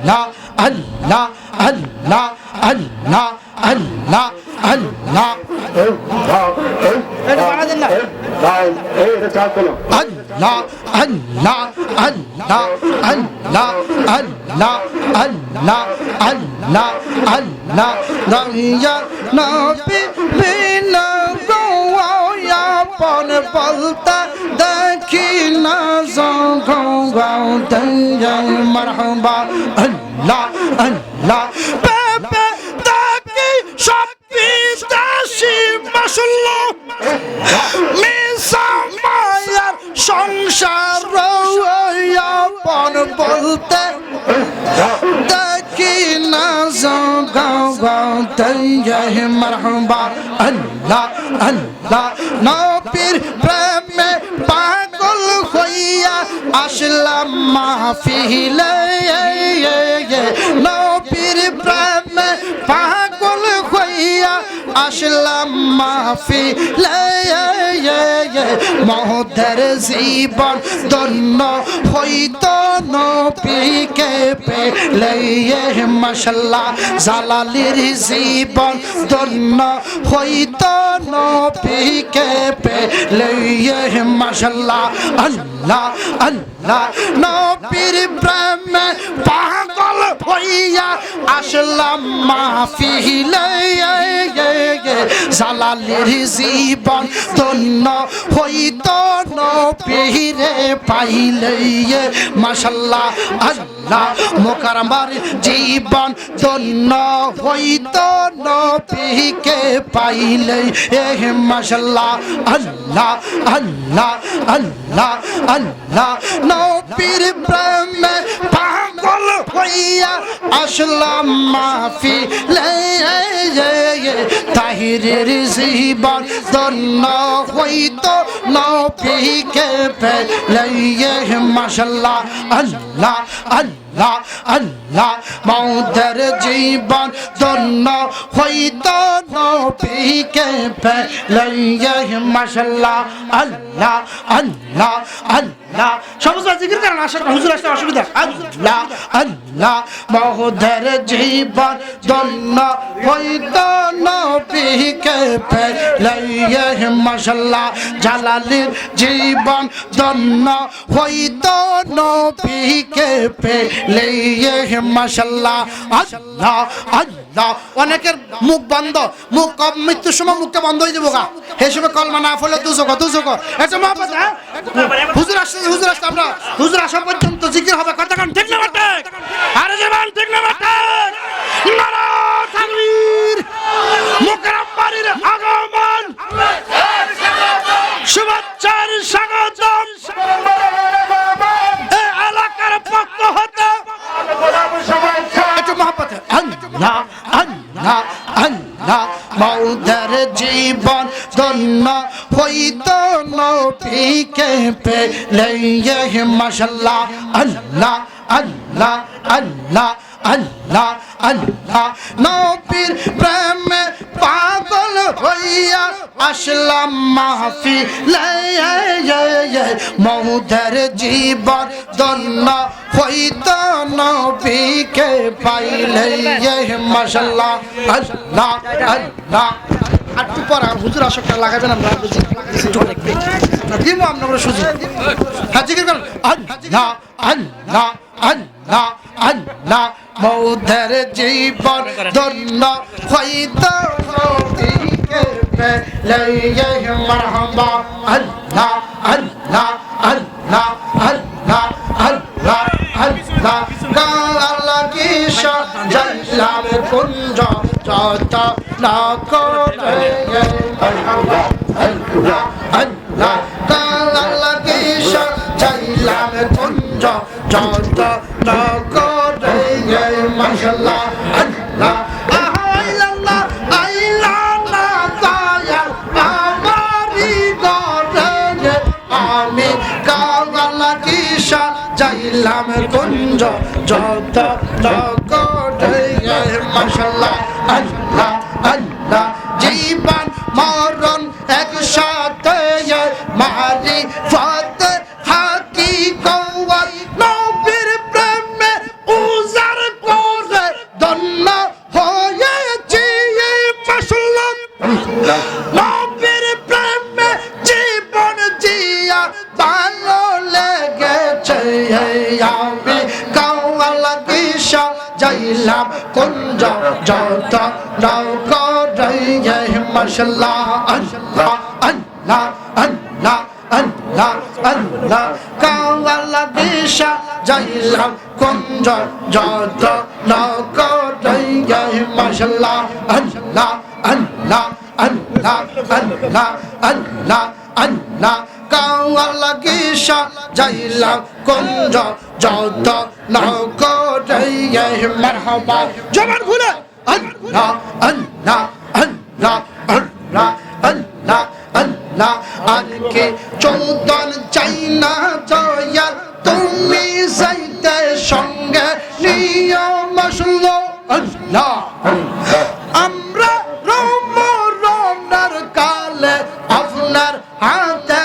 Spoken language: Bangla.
আল্লাহ আল্লাহ আল্লাহ আল্লাহ আল্লাহ আল্লাহ এটা বাড়া দেন না আল্লাহ আল্লাহ আল্লাহ আল্লাহ আল্লাহ আল্লাহ আল্লাহ আল্লাহ দয়া নবী বিনা গোয়া পন বলতা দেখি না গাও দয়া মারহাবা আল্লাহ আল্লাহ বেবে দেখি সব বিদেশি মাশাআল্লাহ মিসা মায়ার সংসার আপন বলতে দেখি না গাও তৈয় মারহাবা আল্লাহ আল্লাহ নবীর প্রেমে পাগল হইয়া আসলাম মাহফিলে নবীর প্রেমে পাগল হইয়া আসলাম মাহফিলে মহদের জীবন ধন্য হইত নবীকে পেলে মাশাআল্লাহ জালালির জীবন ধন্য হইত নবীকে পেলে মাশাআল্লাহ আল্লাহ আল্লাহ নবীর প্রেমে পাগল হইয়া আসলাম মাহফিলে জালালির জীবন ধন্য হইত নবীরে পাইলে মাশাআল্লাহ আল্লাহ মোকাররমার জীবন ধন্য হইত নবীকে পাইলে মাশাআল্লাহ আল্লাহ আল্লাহ আল্লাহ আল্লাহ নবীর প্রেমে পাগল হইয়া আসলাম মাহফিলে তাহিরের জীবন ধন্য হইত নবীকে পেলে মাশাআল্লাহ আল্লাহ আল্লাহ আল্লাহ মৌদের জীবন ধন্য হইত নবীকে পেলে মাশাআল্লাহ আল্লাহ আল্লাহ আল্লাহ সবুজ জিকির করেন আশা হুজুর আসতে অসুবিধা আল্লাহ আল্লাহ মৌদের জীবন ধন্য হইত নবীকে পেলে মাশাআল্লাহ জালালির জীবন ধন্য হইত নবীকে পেলে মাশাআল্লাহ আল্লাহ আল্লাহ অনেকের মুখ বন্ধ মুখ মৃত্যুর সময় মুখটা বন্ধ হয়ে যাবো গা সেই সময় কলমা না ফলে দুজক এটা মহাপত হুজুর আসতে আমরা হুজুর আসা পর্যন্ত জিকির হবে কথা কান ঠিক না বাটে আরে জবান ঠিক না বাটে নারা তাকবীর মুকাররমার আগমন শুভেচ্ছার স্বাগতম এই এলাকার পক্ষ হতে একটু মহব্বত আল্লাহ আল্লাহ আল্লাহ মৌদের জীবন ধন্য হইত নবীকে পেলে মাশাআল্লাহ আল্লাহ আল্লাহ আল্লাহ আল্লাহ আল্লাহ নবীর প্রেমে পাগল হইয়া আসলাম মাহফিলে মৌদের জীবন ধন্য হইত নবীকে পাইলে মাশাআল্লাহ আল্লাহ আল্লাহ একটু পর হুজুর আসকটা লাগাবেন আমরা দিব আপনার সুযোগ হ্যাঁ জিকির করেন আল্লাহ আল্লাহ আল্লাহ আল্লাহ মৌদের জীবন ধন্য হইত নবীকে পেলে মারহাবা আল্লাহ আল্লাহ আল্লাহ আল্লাহ আল্লাহ আল্লাহ গালা কি সাজাইলাম কুঞ্জ যত না করে মারহাবা আল্লাহ আল্লাহ গালা কি সাজাইলাম কুঞ্জ যত না করে মাশাআল্লাহ আল্লাহ আল্লাহ আল্লাহ দয়া আমারি করে আমি কাওয়ালা কি সাজাইলাম কুঞ্জ যত না করে মাশাআল্লাহ আল্লাহ আল্লাহ জীবন মরণ একসাথে মারি ফাতে হাকি কওয়াত নবীর প্রেমে উজার দিশা যাইলাম কুঞ্জ যত নৌকা রইয়ে মাশাল্লাহ আল্লাহ আল্লাহ আল্লাহ আল্লাহ আল্লাহ কাওয়ালা দিশা যাইলাম কুঞ্জ যত নৌকা রইয়ে মাশাল্লাহ আল্লাহ আল্লাহ আল্লাহ আল্লাহ আল্লাহ আল্লাহ কাওয়ালা দিশা যাইলাম কুঞ্জ যত নৌকা রইয়ে মারহাবা জবান খুলে আল্লাহ আল্লাহ আল্লাহ আল্লাহ আল্লাহ আল্লাহ আর কে চৌতন চাই না জয়ার তুমি যাইতে সঙ্গে নিয় মাশাল্লাহ আল্লাহ আমরা রমরনার কালে আপনার হাতে